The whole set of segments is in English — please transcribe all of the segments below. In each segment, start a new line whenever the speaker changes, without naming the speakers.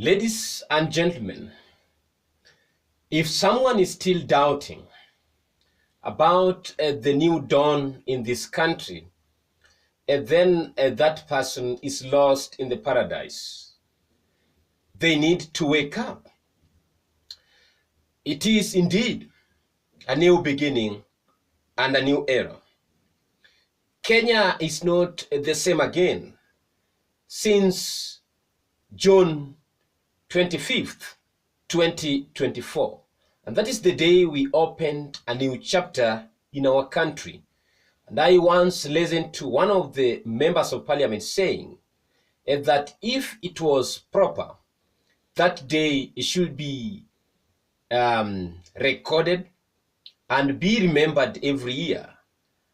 Ladies and gentlemen, if someone is still doubting about the new dawn in this country, then that person is lost in the paradise. They need to wake up. It is indeed a new beginning and a new era. Kenya is not the same again since June 25th, 2024. And that is the day we opened a new chapter in our country. And I once listened to one of the members of parliament saying that if it was proper, that day it should be recorded and be remembered every year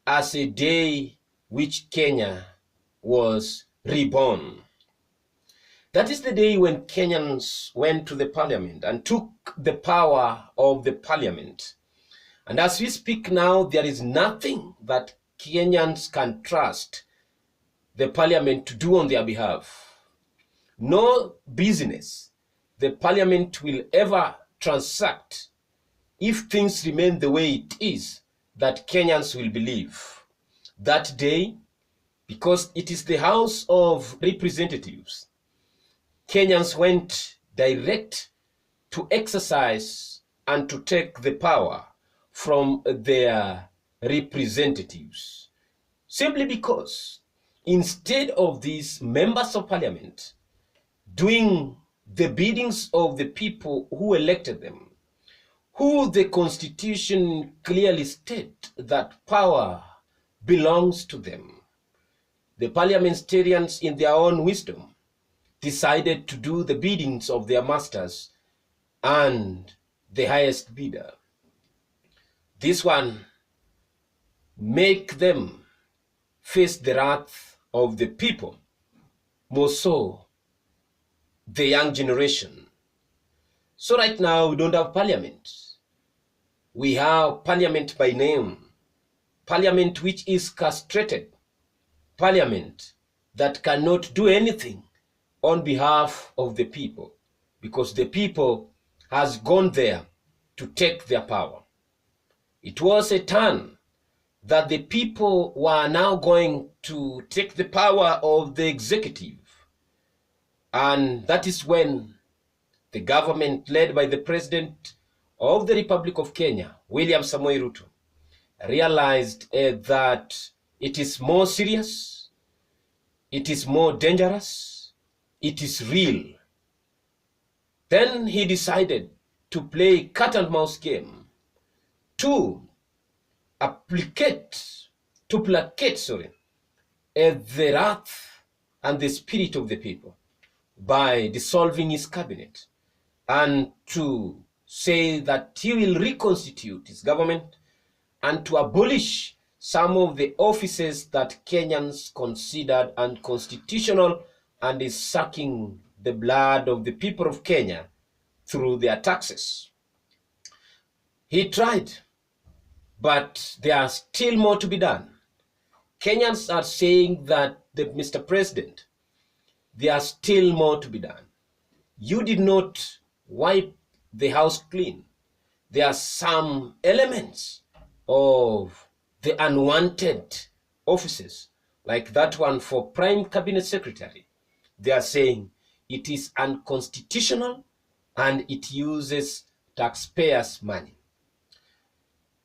as a day which Kenya was reborn. That is the day when Kenyans went to the parliament and took the power of the parliament. And as we speak now, there is nothing that Kenyans can trust the parliament to do on their behalf. No business the parliament will ever transact if things remain the way it is that Kenyans will believe. That day, because it is the House of Representatives, Kenyans went direct to exercise and to take the power from their representatives. Simply because instead of these members of parliament doing the biddings of the people who elected them, who the constitution clearly states that power belongs to them, the parliamentarians in their own wisdom decided to do the biddings of their masters and the highest bidder. This one make them face the wrath of the people, more so the young generation. So right now we don't have parliament. We have parliament by name, parliament which is castrated, parliament that cannot do anything on behalf of the people, because the people has gone there to take their power. It was a turn that the people were now going to take the power of the executive. And that is when the government led by the President of the Republic of Kenya, William Samoei Ruto, realized that it is more serious, it is more dangerous, it is real. Then he decided to play cat and mouse game to placate the wrath and the spirit of the people by dissolving his cabinet, and to say that he will reconstitute his government and to abolish some of the offices that Kenyans considered unconstitutional and is sucking the blood of the people of Kenya through their taxes. He tried, but there are still more to be done. Kenyans are saying that, Mr. President, there are still more to be done. You did not wipe the house clean. There are some elements of the unwanted offices, like that one for Prime Cabinet Secretary. They are saying it is unconstitutional and it uses taxpayers' money.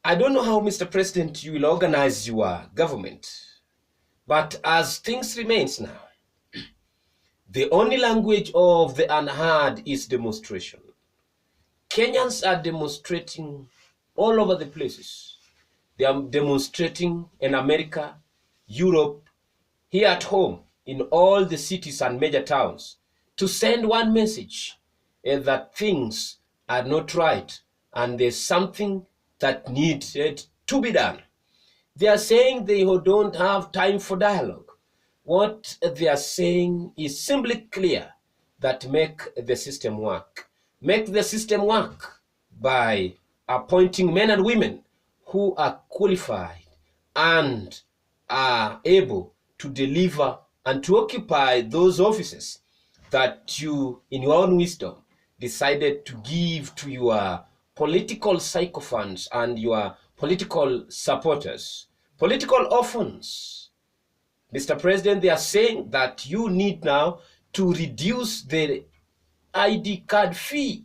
I don't know how, Mr. President, you will organize your government, but as things remains now, the only language of the unheard is demonstration. Kenyans are demonstrating all over the places. They are demonstrating in America, Europe, here at home, in all the cities and major towns, to send one message that things are not right and there's something that needs to be done. They are saying they don't have time for dialogue. What they are saying is simply clear, that make the system work. Make the system work by appointing men and women who are qualified and are able to deliver and to occupy those offices that you, in your own wisdom, decided to give to your political sycophants and your political supporters, political orphans. Mr. President, they are saying that you need now to reduce the ID card fee.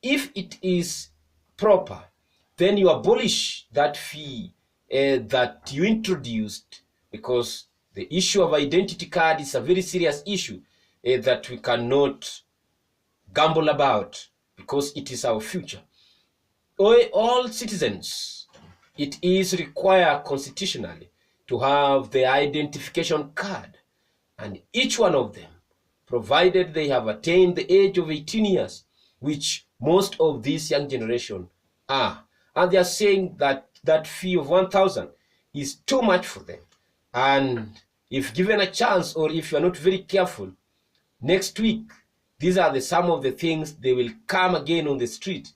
If it is proper, then you abolish that fee that you introduced, because the issue of identity card is a very serious issue that we cannot gamble about, because it is our future. All citizens, it is required constitutionally to have the identification card, and each one of them, provided they have attained the age of 18 years, which most of this young generation are. And they are saying that that fee of 1,000 is too much for them. And if given a chance, or if you are not very careful, next week, these are some of the things they will come again on the street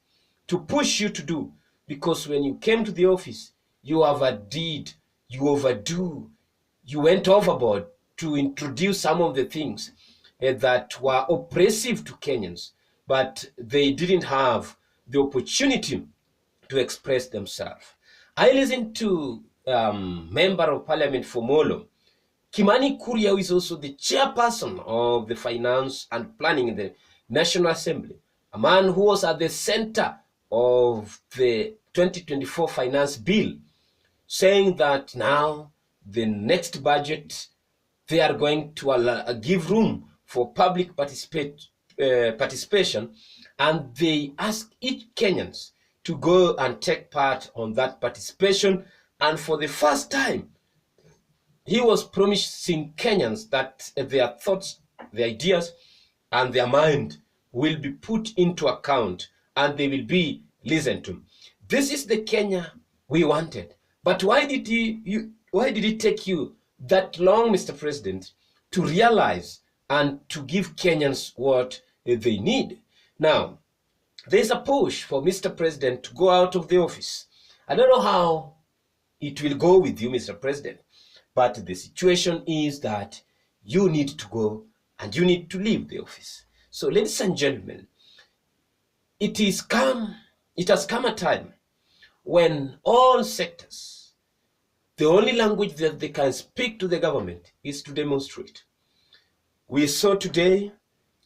to push you to do. Because when you came to the office, you overdid, you overdo, you went overboard to introduce some of the things that were oppressive to Kenyans, but they didn't have the opportunity to express themselves. I listened to Member of Parliament for Molo, Kimani Kuria, who is also the chairperson of the Finance and Planning in the National Assembly, a man who was at the center of the 2024 Finance Bill, saying that now the next budget, they are going to give room for public participation, and they ask each Kenyans to go and take part on that participation. And for the first time, he was promising Kenyans that their thoughts, their ideas, and their mind will be put into account, and they will be listened to. This is the Kenya we wanted. But why did it take you that long, Mr. President, to realize and to give Kenyans what they need? Now, there's a push for Mr. President to go out of the office. I don't know how it will go with you, Mr. President, but the situation is that you need to go and you need to leave the office. So, ladies and gentlemen, it has come a time when all sectors, the only language that they can speak to the government is to demonstrate. We saw today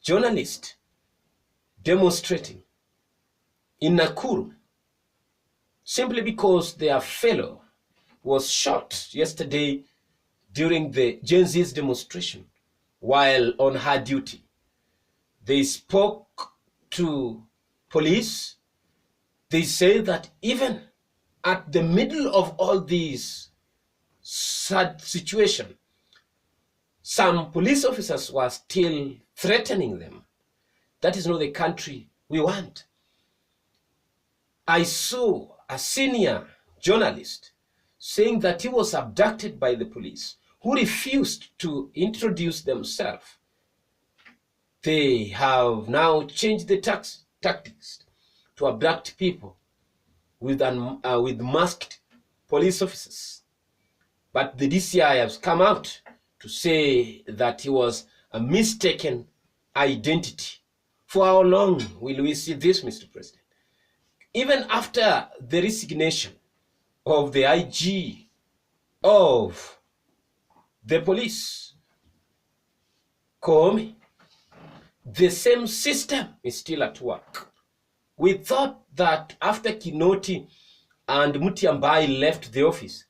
journalists demonstrating in Nakuru simply because their fellow was shot yesterday during the Gen Z's demonstration while on her duty. They spoke to police. They say that even at the middle of all these sad situation, some police officers were still threatening them. That is not the country we want. I saw a senior journalist saying that he was abducted by the police, who refused to introduce themselves. They have now changed the tactics to abduct people with masked police officers. But the DCI has come out to say that he was a mistaken identity. For how long will we see this, Mr. President? Even after the resignation of the IG of the police, Koome, the same system is still at work. We thought that after Kinoti and Mutiambai left the office,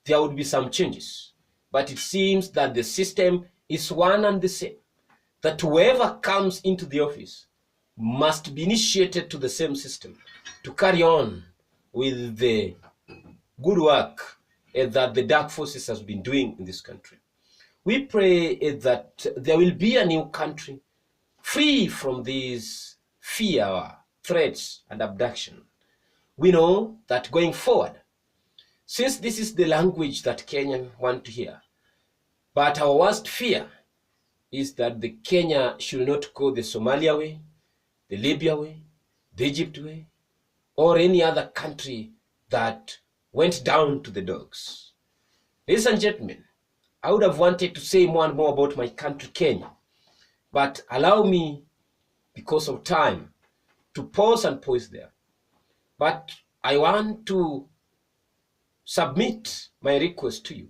there would be some changes. But it seems that the system is one and the same, that whoever comes into the office must be initiated to the same system to carry on with the good work that the dark forces has been doing in this country. We pray that there will be a new country free from these fear, threats, and abduction. We know that going forward, since this is the language that Kenyans want to hear, but our worst fear is that the Kenya should not go the Somalia way, the Libya way, the Egypt way, or any other country that went down to the dogs. Ladies and gentlemen, I would have wanted to say more and more about my country, Kenya. But allow me, because of time, to pause and pause there. But I want to submit my request to you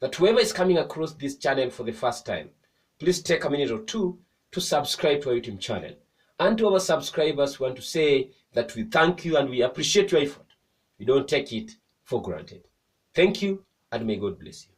that whoever is coming across this channel for the first time, please take a minute or two to subscribe to our YouTube channel. And to our subscribers, we want to say that we thank you and we appreciate your effort. We don't take it for granted. Thank you, and may God bless you.